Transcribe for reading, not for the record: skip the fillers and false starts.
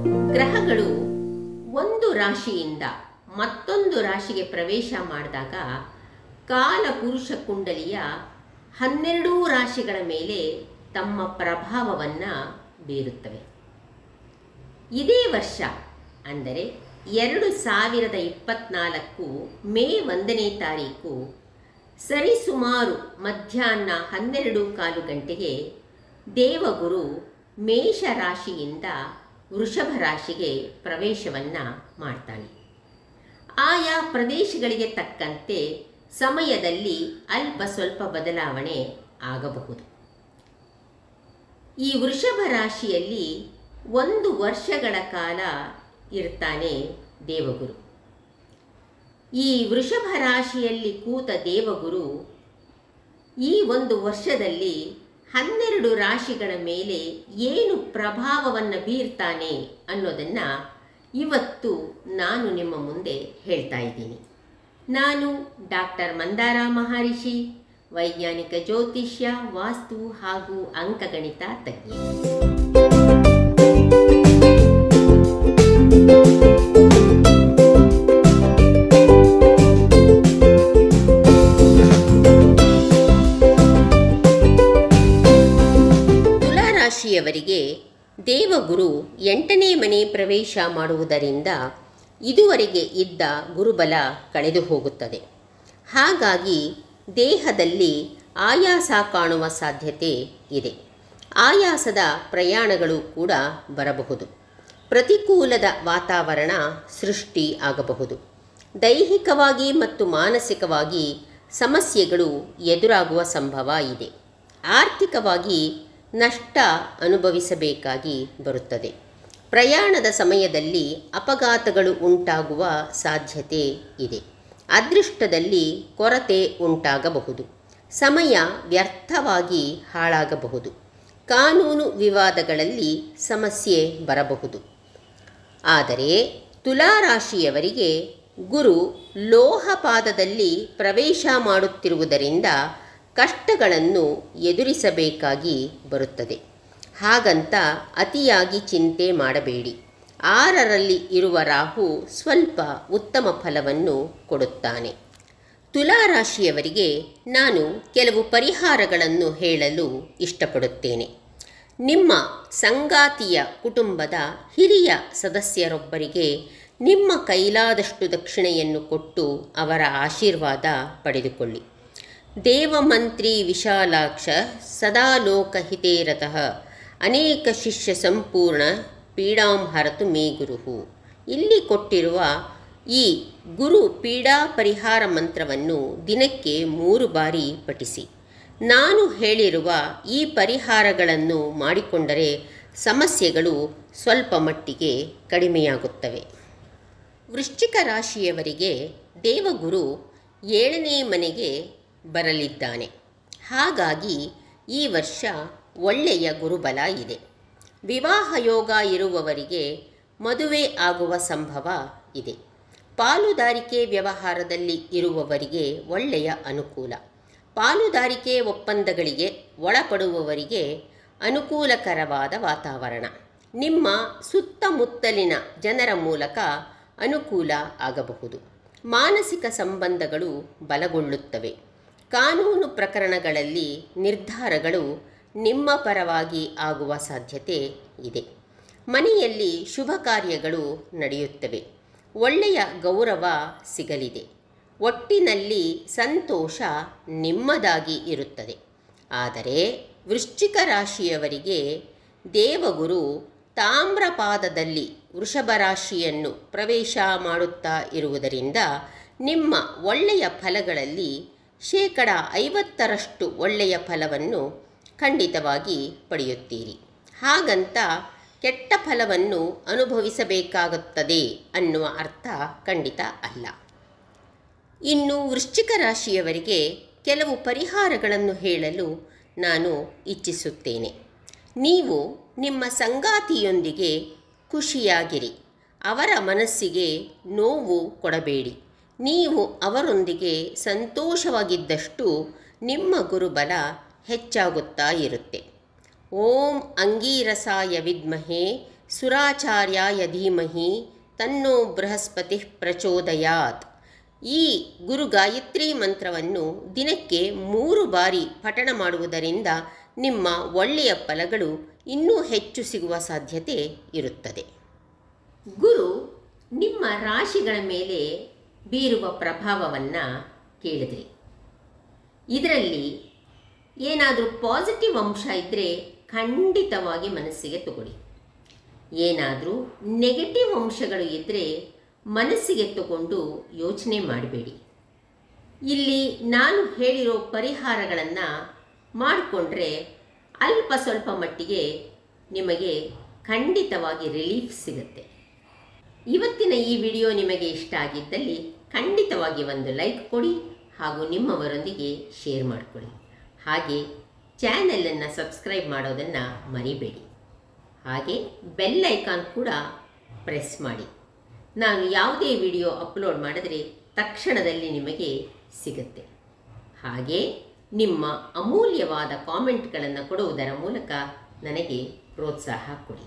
ಗ್ರಹಗಳು ಒಂದು ರಾಶಿಯಿಂದ ಮತ್ತೊಂದು ರಾಶಿಗೆ ಪ್ರವೇಶ ಮಾಡಿದಾಗ ಕಾಲಪುರುಷ ಕುಂಡಲಿಯ 12 ರಾಶಿಗಳ ಮೇಲೆ ತಮ್ಮ ಪ್ರಭಾವವನ್ನು ಬೀರುತ್ತವೆ. ಇದೇ ವರ್ಷ ಅಂದರೆ 2024 ಮೇ 1ನೇ ತಾರೀಕು ಸರಿಸುಮಾರು ಮಧ್ಯಾಹ್ನ 12:15 ಗಂಟೆಗೆ ದೇವಗುರು ಮೇಷ ರಾಶಿಯಿಂದ ವೃಷಭ ರಾಶಿಗೆ ಪ್ರವೇಶವನ್ನು ಮಾಡ್ತಾನೆ. ಆಯಾ ಪ್ರದೇಶಗಳಿಗೆ ತಕ್ಕಂತೆ ಸಮಯದಲ್ಲಿ ಅಲ್ಪ ಸ್ವಲ್ಪ ಬದಲಾವಣೆ ಆಗಬಹುದು. ಈ ವೃಷಭ ರಾಶಿಯಲ್ಲಿ 1 ವರ್ಷಗಳ ಕಾಲ ಇರ್ತಾನೆ ದೇವಗುರು. ಈ ವೃಷಭ ರಾಶಿಯಲ್ಲಿ ಕೂತ ದೇವಗುರು ಈ 1 ವರ್ಷದಲ್ಲಿ 12 ರಾಶಿಗಳ ಮೇಲೆ ಏನು ಪ್ರಭಾವವನ್ನು ಬೀರ್ತಾನೆ ಅನ್ನೋದನ್ನು ಇವತ್ತು ನಾನು ನಿಮ್ಮ ಮುಂದೆ ಹೇಳ್ತಾ ಇದ್ದೀನಿ. ನಾನು ಡಾಕ್ಟರ್ ಮಂದಾರ ಮಹರ್ಷಿ, ವೈಜ್ಞಾನಿಕ ಜ್ಯೋತಿಷ್ಯ, ವಾಸ್ತು ಹಾಗೂ ಅಂಕಗಣಿತ ತಜ್ಞೆ. ತುಲಾರಾಶಿಯವರಿಗೆ ದೇವಗುರು 8ನೇ ಮನೆ ಪ್ರವೇಶ ಮಾಡುವುದರಿಂದ ಇದುವರೆಗೆ ಇದ್ದ ಗುರುಬಲ ಕಳೆದು ಹೋಗುತ್ತದೆ. ಹಾಗಾಗಿ ದೇಹದಲ್ಲಿ ಆಯಾಸ ಕಾಣುವ ಸಾಧ್ಯತೆ ಇದೆ. ಆಯಾಸದ ಪ್ರಯಾಣಗಳು ಕೂಡ ಬರಬಹುದು. ಪ್ರತಿಕೂಲದ ವಾತಾವರಣ ಸೃಷ್ಟಿ ಆಗಬಹುದು. ದೈಹಿಕವಾಗಿ ಮತ್ತು ಮಾನಸಿಕವಾಗಿ ಸಮಸ್ಯೆಗಳು ಎದುರಾಗುವ ಸಂಭವ ಇದೆ. ಆರ್ಥಿಕವಾಗಿ ನಷ್ಟ ಅನುಭವಿಸಬೇಕಾಗಿ ಬರುತ್ತದೆ. ಪ್ರಯಾಣದ ಸಮಯದಲ್ಲಿ ಅಪಘಾತಗಳು ಉಂಟಾಗುವ ಸಾಧ್ಯತೆ ಇದೆ. ಅದೃಷ್ಟದಲ್ಲಿ ಕೊರತೆ ಉಂಟಾಗಬಹುದು. ಸಮಯ ವ್ಯರ್ಥವಾಗಿ ಹಾಳಾಗಬಹುದು. ಕಾನೂನು ವಿವಾದಗಳಲ್ಲಿ ಸಮಸ್ಯೆ ಬರಬಹುದು. ಆದರೆ ತುಲಾರಾಶಿಯವರಿಗೆ ಗುರು ಲೋಹಪಾದದಲ್ಲಿ ಪ್ರವೇಶ ಮಾಡುತ್ತಿರುವುದರಿಂದ ಕಷ್ಟಗಳನ್ನು ಎದುರಿಸಬೇಕಾಗಿ ಬರುತ್ತದೆ. ಹಾಗಂತ ಅತಿಯಾಗಿ ಚಿಂತೆ ಮಾಡಬೇಡಿ. 6ರಲ್ಲಿ ಇರುವ ರಾಹು ಸ್ವಲ್ಪ ಉತ್ತಮ ಫಲವನ್ನು ಕೊಡುತ್ತಾನೆ. ತುಲಾರಾಶಿಯವರಿಗೆ ನಾನು ಕೆಲವು ಪರಿಹಾರಗಳನ್ನು ಹೇಳಲು ಇಷ್ಟಪಡುತ್ತೇನೆ. ನಿಮ್ಮ ಸಂಗಾತಿಯ ಕುಟುಂಬದ ಹಿರಿಯ ಸದಸ್ಯರೊಬ್ಬರಿಗೆ ನಿಮ್ಮ ಕೈಲಾದಷ್ಟು ದಕ್ಷಿಣೆಯನ್ನು ಕೊಟ್ಟು ಅವರ ಆಶೀರ್ವಾದ ಪಡೆದುಕೊಳ್ಳಿ. ದೇವಮಂತ್ರಿ ವಿಶಾಲಾಕ್ಷ ಸದಾ ಲೋಕಹಿತೇ ರತಃ ಅನೇಕ ಶಿಷ್ಯ ಸಂಪೂರ್ಣ ಪೀಡಾಂ ಹರತು ಮೇ ಗುರುಹು. ಇಲ್ಲಿ ಕೊಟ್ಟಿರುವ ಈ ಗುರು ಪೀಡಾ ಪರಿಹಾರ ಮಂತ್ರವನ್ನು ದಿನಕ್ಕೆ 3 ಬಾರಿ ಪಠಿಸಿ. ನಾನು ಹೇಳಿರುವ ಈ ಪರಿಹಾರಗಳನ್ನು ಮಾಡಿಕೊಂಡರೆ ಸಮಸ್ಯೆಗಳು ಸ್ವಲ್ಪ ಮಟ್ಟಿಗೆ ಕಡಿಮೆಯಾಗುತ್ತವೆ. ವೃಶ್ಚಿಕ ರಾಶಿಯವರಿಗೆ ದೇವಗುರು 7ನೇ ಮನೆಗೆ ಬರಲಿದ್ದಾನೆ. ಹಾಗಾಗಿ ಈ ವರ್ಷ ಒಳ್ಳೆಯ ಗುರುಬಲ ಇದೆ. ವಿವಾಹ ಯೋಗ ಇರುವವರಿಗೆ ಮದುವೆ ಆಗುವ ಸಂಭವ ಇದೆ. ಪಾಲುದಾರಿಕೆ ವ್ಯವಹಾರದಲ್ಲಿ ಇರುವವರಿಗೆ ಒಳ್ಳೆಯ ಅನುಕೂಲ. ಪಾಲುದಾರಿಕೆ ಒಪ್ಪಂದಗಳಿಗೆ ಒಳಪಡುವವರಿಗೆ ಅನುಕೂಲಕರವಾದ ವಾತಾವರಣ. ನಿಮ್ಮ ಸುತ್ತಮುತ್ತಲಿನ ಜನರ ಮೂಲಕ ಅನುಕೂಲ ಆಗಬಹುದು. ಮಾನಸಿಕ ಸಂಬಂಧಗಳು ಬಲಗೊಳ್ಳುತ್ತವೆ. ಕಾನೂನು ಪ್ರಕರಣಗಳಲ್ಲಿ ನಿರ್ಧಾರಗಳು ನಿಮ್ಮ ಪರವಾಗಿ ಆಗುವ ಸಾಧ್ಯತೆ ಇದೆ. ಮನೆಯಲ್ಲಿ ಶುಭ ಕಾರ್ಯಗಳು ನಡೆಯುತ್ತವೆ. ಒಳ್ಳೆಯ ಗೌರವ ಸಿಗಲಿದೆ. ಒಟ್ಟಿನಲ್ಲಿ ಸಂತೋಷ ನಿಮ್ಮದಾಗಿ ಇರುತ್ತದೆ. ಆದರೆ ವೃಶ್ಚಿಕ ರಾಶಿಯವರಿಗೆ ದೇವಗುರು ತಾಮ್ರಪಾದದಲ್ಲಿ ವೃಷಭ ರಾಶಿಯನ್ನು ಪ್ರವೇಶ ಮಾಡುತ್ತಾ ಇರುವುದರಿಂದ ನಿಮ್ಮ ಒಳ್ಳೆಯ ಫಲಗಳಲ್ಲಿ 50% ಒಳ್ಳೆಯ ಫಲವನ್ನು ಖಂಡಿತವಾಗಿ ಪಡೆಯುತ್ತೀರಿ. ಹಾಗಂತ ಕೆಟ್ಟ ಫಲವನ್ನು ಅನುಭವಿಸಬೇಕಾಗುತ್ತದೆ ಅನ್ನುವ ಅರ್ಥ ಖಂಡಿತ ಅಲ್ಲ. ಇನ್ನು ವೃಶ್ಚಿಕ ರಾಶಿಯವರಿಗೆ ಕೆಲವು ಪರಿಹಾರಗಳನ್ನು ಹೇಳಲು ನಾನು ಇಚ್ಛಿಸುತ್ತೇನೆ. ನೀವು ನಿಮ್ಮ ಸಂಗಾತಿಯೊಂದಿಗೆ ಖುಷಿಯಾಗಿರಿ. ಅವರ ಮನಸ್ಸಿಗೆ ನೋವು ಕೊಡಬೇಡಿ. ನೀವು ಅವರೊಂದಿಗೆ ಸಂತೋಷವಾಗಿದ್ದಷ್ಟು ನಿಮ್ಮ ಗುರುಬಲ ಹೆಚ್ಚಾಗುತ್ತಾ ಇರುತ್ತೆ. ಓಂ ಅಂಗೀರಸಾಯ ವಿದ್ಮಹೇ ಸುರಾಚಾರ್ಯಾಯ ಧೀಮಹಿ ತನ್ನೋ ಬೃಹಸ್ಪತಿ ಪ್ರಚೋದಯಾತ್. ಈ ಗುರು ಗಾಯತ್ರಿ ಮಂತ್ರವನ್ನು ದಿನಕ್ಕೆ 3 ಬಾರಿ ಪಠಣ ಮಾಡುವುದರಿಂದ ನಿಮ್ಮ ಒಳ್ಳೆಯ ಫಲಗಳು ಇನ್ನೂ ಹೆಚ್ಚು ಸಿಗುವ ಸಾಧ್ಯತೆ ಇರುತ್ತದೆ. ಗುರು ನಿಮ್ಮ ರಾಶಿಗಳ ಮೇಲೆ ಬೀರುವ ಪ್ರಭಾವವನ್ನು ಕೇಳಿದ್ರಿ. ಇದರಲ್ಲಿ ಏನಾದರೂ ಪಾಸಿಟಿವ್ ಅಂಶ ಇದ್ದರೆ ಖಂಡಿತವಾಗಿ ಮನಸ್ಸಿಗೆ ತಗೊಳ್ಳಿ. ಏನಾದರೂ ನೆಗೆಟಿವ್ ಅಂಶಗಳು ಇದ್ದರೆ ಮನಸ್ಸಿಗೆ ತಗೊಂಡು ಯೋಚನೆ ಮಾಡಬೇಡಿ. ಇಲ್ಲಿ ನಾನು ಹೇಳಿರೋ ಪರಿಹಾರಗಳನ್ನು ಮಾಡಿಕೊಂಡ್ರೆ ಅಲ್ಪ ಸ್ವಲ್ಪ ಮಟ್ಟಿಗೆ ನಿಮಗೆ ಖಂಡಿತವಾಗಿ ರಿಲೀಫ್ ಸಿಗುತ್ತೆ. ಇವತ್ತಿನ ಈ ವಿಡಿಯೋ ನಿಮಗೆ ಇಷ್ಟ ಆಗಿದ್ದಲ್ಲಿ ಖಂಡಿತವಾಗಿ ಒಂದು ಲೈಕ್ ಕೊಡಿ ಹಾಗೂ ನಿಮ್ಮವರೊಂದಿಗೆ ಶೇರ್ ಮಾಡಿಕೊಳ್ಳಿ. ಹಾಗೆ ಚಾನೆಲನ್ನು ಸಬ್ಸ್ಕ್ರೈಬ್ ಮಾಡೋದನ್ನು ಮರಿಬೇಡಿ. ಹಾಗೆ ಬೆಲ್ ಐಕಾನ್ ಕೂಡ ಪ್ರೆಸ್ ಮಾಡಿ. ನಾನು ಯಾವುದೇ ವಿಡಿಯೋ ಅಪ್ಲೋಡ್ ಮಾಡಿದರೆ ತಕ್ಷಣದಲ್ಲಿ ನಿಮಗೆ ಸಿಗುತ್ತೆ. ಹಾಗೆ ನಿಮ್ಮ ಅಮೂಲ್ಯವಾದ ಕಾಮೆಂಟ್ಗಳನ್ನು ಕೊಡುವುದರ ಮೂಲಕ ನನಗೆ ಪ್ರೋತ್ಸಾಹ ಕೊಡಿ.